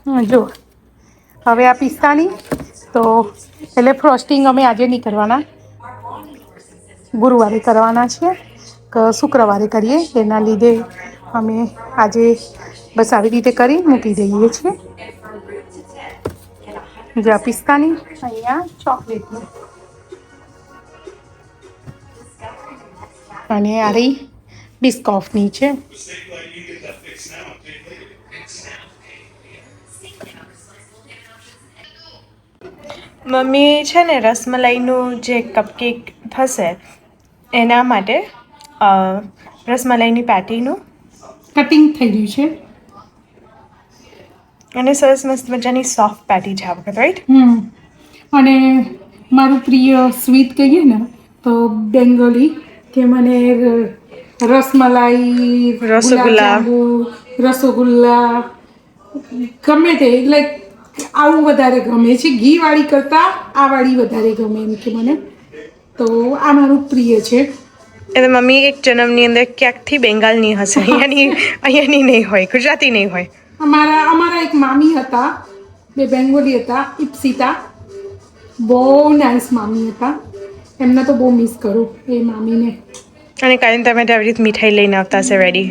જો હવે આ પિસ્તાની તો એટલે ફ્રોસ્ટિંગ અમે આજે નહીં કરવાના, ગુરુવારે કરવાના છે કે શુક્રવારે કરીએ. એના લીધે અમે આજે બસ આવી રીતે કરી મૂકી દઈએ છીએ. જો આ પિસ્તાની, અહીંયા ચોકલેટની અને આ રહી બિસ્કોફની છે. મમ્મી છે ને રસમલાઈનું જે કપકેક થશે એના માટે રસમલાઈની પેટીનું કટિંગ થઈ ગયું છે અને સરસ મસ્ત મજાની સોફ્ટ પેટી છે આ વખત, રાઈટ? અને મારું પ્રિય સ્વીટ કહીએ ને તો બેંગોલી, કે મને રસમલાઈ, રસગુલ્લા, રસગુલ્લા ગમે તે, લાઈક આવું વધારે ગમે છે. ઘીવાળી કરતાં આ વાળી વધારે ગમે એમ કે મને, તો આ મારું પ્રિય છે. એટલે મમ્મી એક જન્મની અંદર ક્યાંકથી બેંગાલની હશે, અહીંયાની નહીં હોય, ગુજરાતી નહીં હોય. અમારા એક મામી હતા, બે બેંગોલી હતા, ઇપ્સિતા, બહુ નાઇસ મામી હતા. એમને તો બહુ મિસ કરું એ મામીને. અને કાયમ તમે આવી રીતે મીઠાઈ લઈને આવતા હશે રેડી.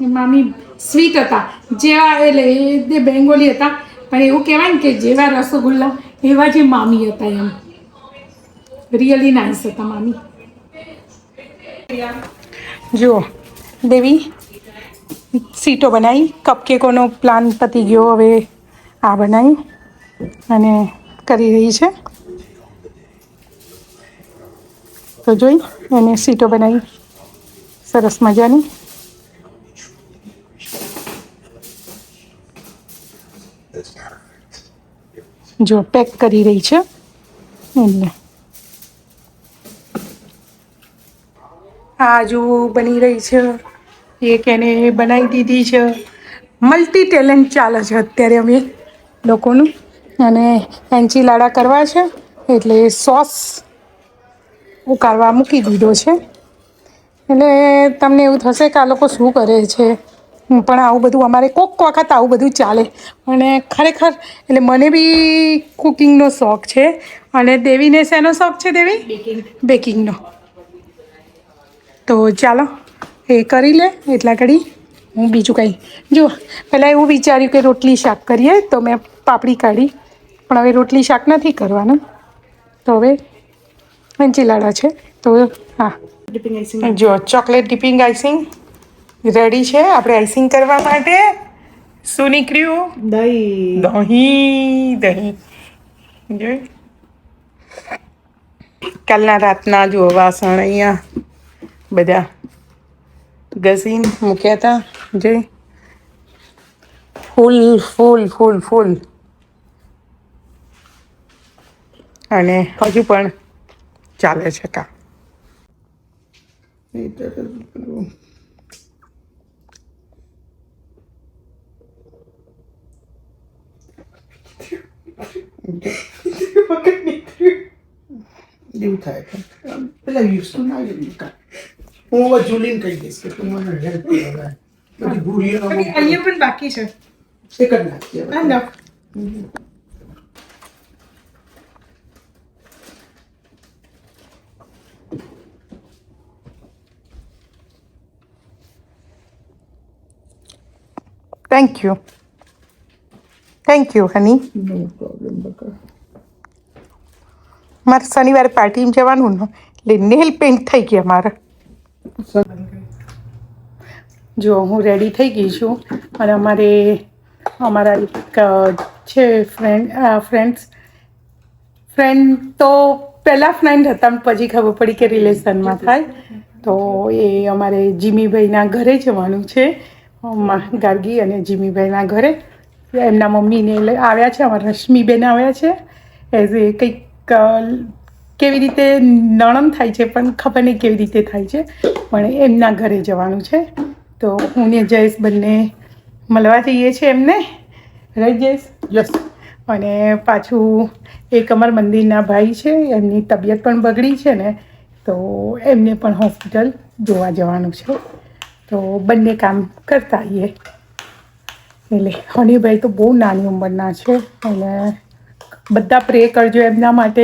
એ મામી સ્વીટ હતા, જેવા એટલે એ બેંગોલી હતા, પણ એવું કહેવાય ને કે જેવા રસગુલ્લા એવા જે મામી હતા એમ. રિયલી નાઇસ હતા મામી. જુઓ દેવી, સીટો બનાવી, કપકેકોનો પ્લાન પતી ગયો, હવે આ બનાવી અને કરી રહી છે. તો જોઈ એને સીટો બનાવી સરસ મજાની. જો પેક કરી રહી છે એટલે આ જો બની રહી છે. એક એને બનાવી દીધી છે. મલ્ટી ટેલેન્ટ ચાલે છે અત્યારે અમે લોકોનું. અને એન્ચીલાડા કરવા છે એટલે સોસ ઉકાળવા મૂકી દીધો છે. એટલે તમને એવું થશે કે આ લોકો શું કરે છે, પણ આવું બધું અમારે કોક વખત આવું બધું ચાલે. અને ખરેખર એટલે મને બી કુકિંગનો શોખ છે. અને દેવીને શેનો શોખ છે દેવી? બેકિંગનો. તો ચાલો એ કરી લે એટલા ઘડી હું બીજું કંઈ. જો પહેલાં એવું વિચાર્યું કે રોટલી શાક કરીએ, તો મેં પાપડી કાઢી, પણ હવે રોટલી શાક નથી કરવાનું. તો હવે એન્ચીલાડા છે. તો હા, જો ચોકલેટ ડિપિંગ આઈસિંગ રેડી છે આપણે આઈસિંગ કરવા માટે. શું નીકળ્યું? દહીં. જોઈ કાલના રાતના જો વાસણ અહીંયા બધા ઘસીને મૂક્યા હતા. જોઈ ફૂલ અને હજુ પણ ચાલે છે કામ. એવું થાય પેલા યુઝ તો ના હું હવે જુલીને કહી દઈશ કે તું મને હેલ્પ કરે. બધી ભૂરીઓ અહીંયા પણ બાકી છે. એક જ નાખીએ. Thank you honey. No problem બકા. મારે શનિવારે પાર્ટીમાં જવાનું ને એટલે નેલ પેન્ટ થઈ ગયા મારે. જો હું રેડી થઈ ગઈ છું. અને અમારા એક છે ફ્રેન્ડ તો પહેલાં ફ્રેન્ડ હતા, પછી ખબર પડી કે રિલેશનમાં થાય. તો એ અમારે જીમીભાઈના ઘરે જવાનું છે. ગાર્ગી અને જીમીભાઈના ઘરે એમના મમ્મીને આવ્યા છે. અમારા રશ્મિબેન આવ્યા છે. એઝ એ કંઈક કેવી રીતે નણંદ થાય છે પણ ખબર નહીં કેવી રીતે થાય છે, પણ એમના ઘરે જવાનું છે. તો હું ને જયેશ બંને મળવા જઈએ છીએ એમને. રાઈટ જયેશ? યસ. અને પાછું એક અમારા મંદિરના ભાઈ છે, એમની તબિયત પણ બગડી છે ને, તો એમને પણ હોસ્પિટલ જોવા જવાનું છે. તો બંને કામ કરતા આવીએ. એટલે હનીભાઈ તો બહુ નાની ઉંમરના છે અને બધા પ્રે કરજો એમના માટે,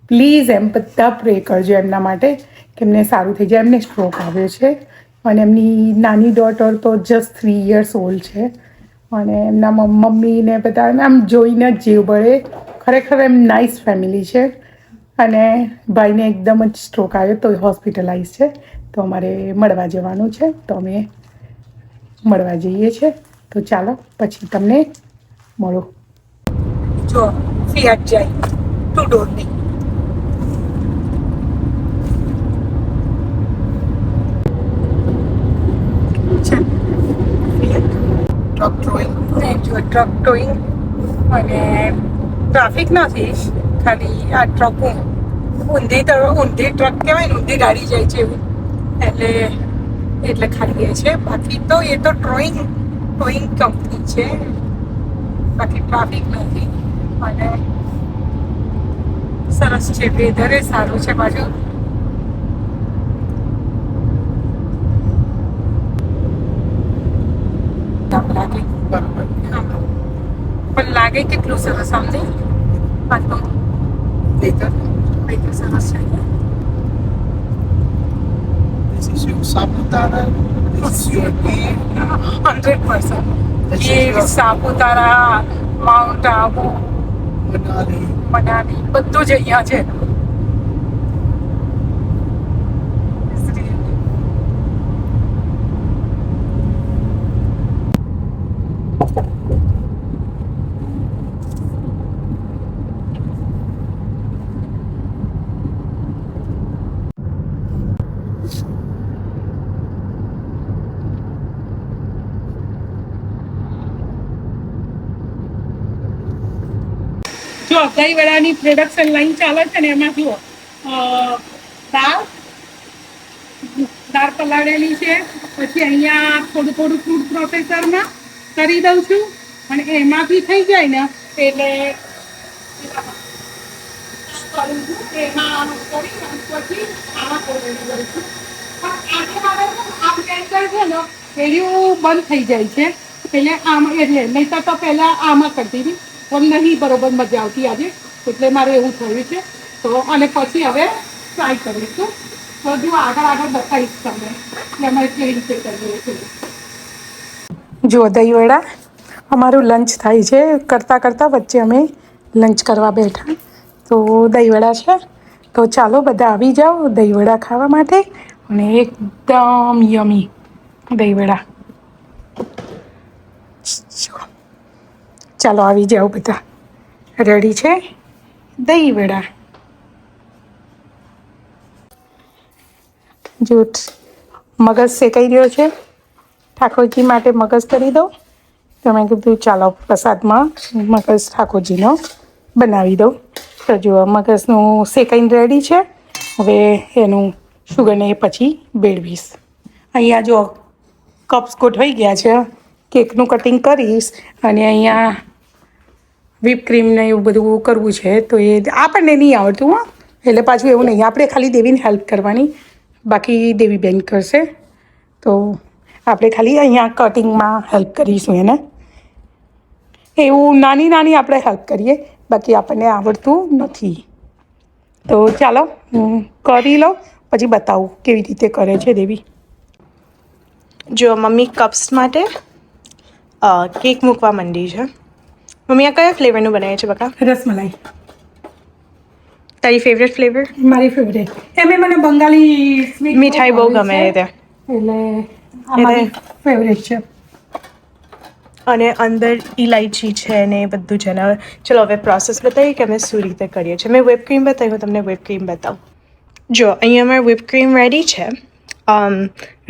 પ્લીઝ એમ બધા પ્રે કરજો એમના માટે કે એમને સારું થઈ જાય. એમને સ્ટ્રોક આવ્યો છે અને એમની નાની ડોટર તો જસ્ટ 3 years ઓલ્ડ છે અને એમના મમ્મીને બધા આમ જોઈને જ જીવ બળે. ખરેખર એમ નાઇસ ફેમિલી છે અને ભાઈને એકદમ જ સ્ટ્રોક આવ્યો તો હોસ્પિટલાઇઝ છે. તો અમારે મળવા જવાનું છે તો અમે મળવા જઈએ છીએ. તો ચાલો પછી તમને મળો. જો ફિયાટ જાય 2 ડોરની. ટ્રક ડ્રોઈંગ જો ટ્રક ટોઈંગ અને ટ્રાફિક નથી, ખાલી આ ટ્રક ઊંધી ટ્રક કહેવાય ને, ઊંધી ગાડી જાય છે એવું એટલે ખાલી એ છે. બાકી તો એ તો ટોઈંગ કંપની છે, બાકી ટ્રાફિક નથી અને સરસ છે. વેધરે સારું છે બાજુ. લાગે બરાબર. પણ લાગે કેટલું સરસ અમને. આ તો વેધર વેધર સરસ છે. This is your Saputara. This is your Gir. 100%. This is Gir, your Saputara, mount Abu, Manali. Manali બધું જ અહીંયા છે. જો દહીંવડાની પ્રોડક્શન લાઈન ચાલે છે ને એમાં જુઓ દાળ પલાળેલી છે, પછી અહીંયા થોડું ફૂડ પ્રોસેસરમાં કરી દઉં છું અને એમાંથી થઈ જાય ને એટલે કરું છું એમાં કરી પછી આમાં કોરેલી કરું છું. પણ આજે મારે આ બ્લેન્ડર છે ને એનું બંધ થઈ જાય છે એટલે આમાં, એટલે નહીં તો પહેલાં આમાં કરતી હતી પણ નહીં બરોબર મજા આવતી આજે, એટલે મારે એવું થયું છે. તો અને પછી હવે ટ્રાય કરીશું. તો જો આગળ બતાવીશ તમને કે અમે કેવી રીતે કરીએ છીએ. જો દહીંવડા અમારું લંચ થાય છે, કરતાં વચ્ચે અમે લંચ કરવા બેઠા. તો દહીંવડા છે તો ચાલો બધા આવી જાઓ દહીંવડા ખાવા માટે અને એકદમ યમી દહીંવડા. ચાલો આવી જાઓ બધા. રેડી છે દહીંવડા. જો મગજ શેકાઈ રહ્યો છે, ઠાકોરજી માટે મગજ કરી દઉં. તો મેં કીધું ચાલો પ્રસાદમાં મગજ ઠાકોરજીનો બનાવી દઉં. તો જો મગજનું શેકાઈને રેડી છે. હવે એનું શુગરને પછી બેળવીશ. અહીંયા જો કપ્સ ગોઠવાઈ ગયા છે, કેકનું કટિંગ કરીશ અને અહીંયા વ્હીપ ક્રીમ ને એવું બધું કરવું છે. તો એ આપણને નહીં આવડતું હો, એટલે પાછું એવું નહીં, આપણે ખાલી દેવીને હેલ્પ કરવાની, બાકી દેવી બેન કરશે. તો આપણે ખાલી અહીંયા કટિંગમાં હેલ્પ કરીશું એને. એવું નાની આપણે હેલ્પ કરીએ, બાકી આપણને આવડતું નથી. તો ચાલો હું કરી લઉં પછી બતાવું કેવી રીતે કરે છે દેવી. જો મમ્મી કપ્સ માટે કેક મૂકવા માંડી છે. મમ્મી આ કયા ફ્લેવરનું બનાવે છે બકા? રસમલાઈ તારી ફેવરેટ ફ્લેવર? મારી ફેવરેટ. એમે મને બંગાળી સ્વીટ મીઠાઈ બહુ ગમે છે એટલે આ મારી ફેવરેટ છે. અને અંદર ઇલાયચી છે ને એ બધું છે ને. ચલો હવે પ્રોસેસ બતાવીએ કે અમે શું રીતે કરીએ છીએ. મેં વ્હીપ ક્રીમ બતાવી, હું તમને વ્હીપ ક્રીમ બતાવું. જો અહીંયા અમારે વ્હીપ ક્રીમ રેડી છે,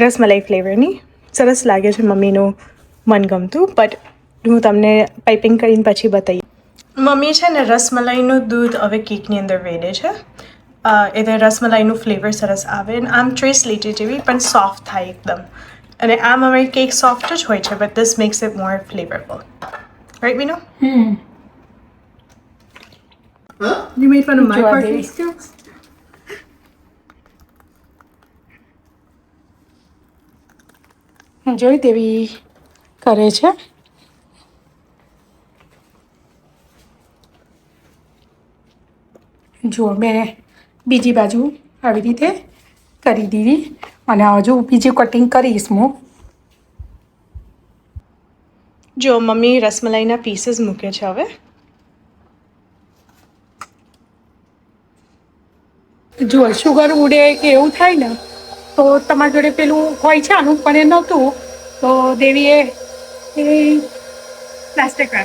રસમલાઈ ફ્લેવરની. સરસ લાગે છે, મમ્મીનું મનગમતું. બટ હું તમને પાઇપિંગ કરીને પછી બતાવીએ. મમ્મી છે ને રસમલાઈનું દૂધ હવે કેકની અંદર વેડે છે, એટલે રસમલાઈનું ફ્લેવર સરસ આવે અને આમ ટ્રેસ લીટી જેવી પણ સોફ્ટ થાય એકદમ. અને આમ અમારી કેક સોફ્ટ જ હોય છે, but this max it more flavourful. Right Meenu? Huh? You made fun of my Enjoy parking this. skills? જોઈ દેવી કરે છે જો મેં બીજી બાજુ આવી રીતે કરી દીધી અને હજુ બીજું કટિંગ કરીશ હું. જો મમ્મી રસમલાઈના પીસીસ મૂકે છે હવે. જો શુગર ઉડે કે એવું થાય ને તો તમારી જોડે પેલું હોય છે આનું પણ એ નહોતું તો દેવીએ એ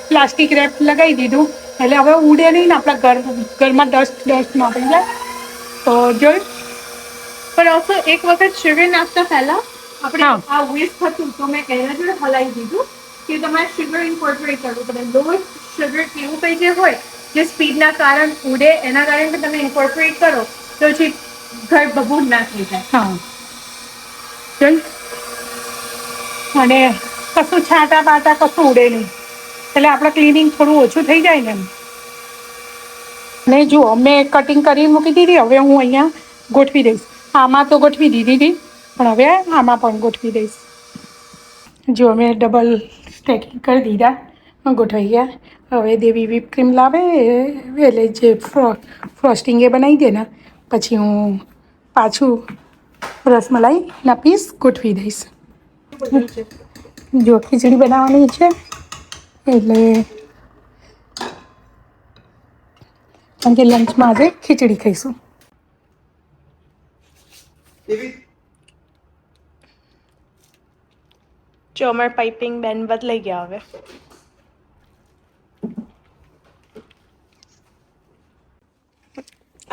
પ્લાસ્ટિક રેપ લગાવી દીધું એટલે હવે ઉડે નહીં ને આપણા ઘરમાં ડસ્ટ ના થઈ જાય તો જોઈ. પણ ઓલ્સો એક વખત શુગર નાખતા પહેલા આપણે હા. આ વેસ્ટ હતું તો મેં એના જોડે હલાવી દીધું કે તમારે શુગર ઇન્કોર્પોરેટ કરવું પડે. લો શુગર કેવું કંઈ જે હોય જે સ્પીડના કારણ ઉડે એના કારણે તમે ઇન્કોર્પોરેટ કરો તો પછી ઘર બબૂડ ના થઈ જાય. હા જોઈ અને કશું છાંટા બાટા કશું ઉડે નહીં એટલે આપણે ક્લિનિંગ થોડું ઓછું થઈ જાય ને એમ. ને જુઓ મેં કટિંગ કરી મૂકી દીધી હવે હું અહીંયા ગોઠવી દઈશ. આમાં તો ગોઠવી દીધી હતી પણ હવે આમાં પણ ગોઠવી દઈશ. જો મેં ડબલ સ્ટેકિંગ કરી દીધા ગોઠવાઈ ગયા. હવે દેવી whip ક્રીમ લાવે એટલે જે ફ્રોસ્ટિંગ એ બનાવી દે ને પછી હું પાછું રસમલાઈના પીસ ગોઠવી દઈશ. જો ખીચડી બનાવવાની છે એટલે કારણ કે લંચમાં આજે ખીચડી ખાઈશું. જો અમારે પાઇપિંગ બેન બદલાઈ ગયા હવે.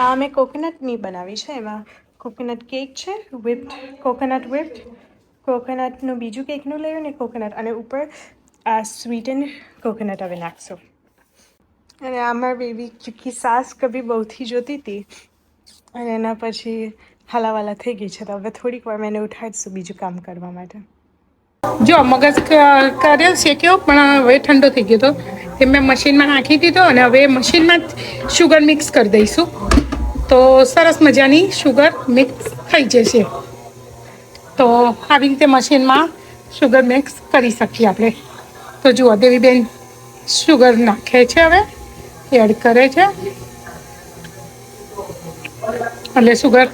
આ મેં કોકોનટની બનાવી છે. એમાં કોકોનટ કેક છે, વિપ્ડ કોકોનટનું બીજું કેકનું લેવું ને કોકોનટ અને ઉપર આ સ્વીટન કોકોનટ હવે નાખશું. અને આમાં બેબી ચૂકી સાસ કભી બહુથી જોતી હતી અને એના પછી હલાવાલા થઈ ગઈ છે તો હવે થોડીક વાર મેં એને ઉઠાડીશું બીજું કામ કરવા માટે. જો મગજ કર્યો શેક્યો પણ હવે ઠંડો થઈ ગયો હતો તે મેં મશીનમાં નાખી દીધો અને હવે મશીનમાં શુગર મિક્સ કરી દઈશું તો સરસ મજાની શુગર મિક્સ થઈ જશે. તો આવી રીતે મશીનમાં શુગર મિક્સ કરી શકીએ આપણે. તો જુઓ દેવીબેન શુગર નાખે છે હવે એડ કરે છે એટલે શુગર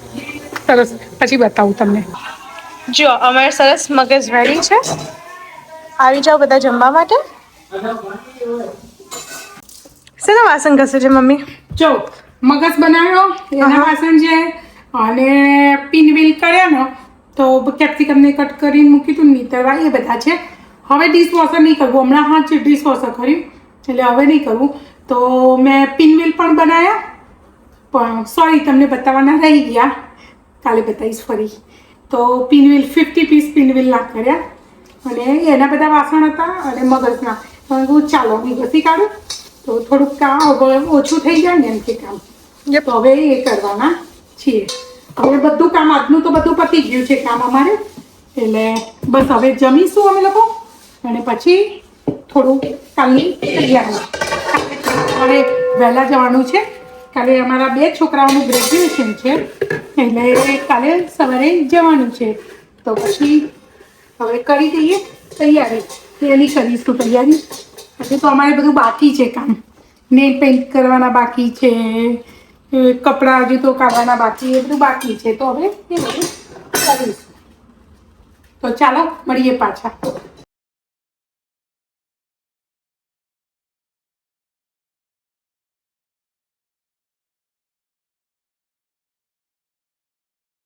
સરસ પછી બતાવું તમને. જો અમારે સરસ મગજ રેડી છે. આવી જાઓ બધા જમવા માટે. શેના વાસણ ઘસે છે મમ્મી? જો મગજ બનાવ્યો એના વાસણ છે અને પિનવીલ કર્યા ને તો કેપ્સિકમને કટ કરીને મૂકી હતું નીતરવા એ બધા છે. હવે ડિશવોશર નહીં કરવું. હમણાં હા જ ડિશવોશર કર્યું એટલે હવે નહીં કરવું. તો મેં પિનવીલ પણ બનાવ્યા પણ સોરી તમને બતાવવાના રહી ગયા કાલે બતાવીશ ફરી. તો પિનવીલ 50 પીસ પિનવીલના કર્યા અને એના બધા વાસણ હતા અને મગજના હું ચાલો હું ઘસી કાઢું તો થોડુંક કામ ઓછું થઈ જાય ને એમથી કામ. તો હવે એ કરવાના છીએ. હવે બધું કામ આજનું તો બધું પતી ગયું છે કામ અમારે એટલે બસ હવે જમીશું અમે લોકો અને પછી થોડું કાલની તૈયારી. હવે વહેલા જવાનું છે. કાલે અમારા 2 છોકરાઓનું ગ્રેજ્યુએશન છે એટલે કાલે સવારે જવાનું છે તો પછી હવે કરી દઈએ તૈયારી. એની કરીશું તૈયારી. હજી તો અમારે બધું બાકી છે કામ. નેલ પેન્ટ કરવાના બાકી છે, કપડાં હજુ તો કાઢવાના બાકી એ બધું બાકી છે તો હવે એ બધું કરીશું. તો ચાલો મળીએ પાછા.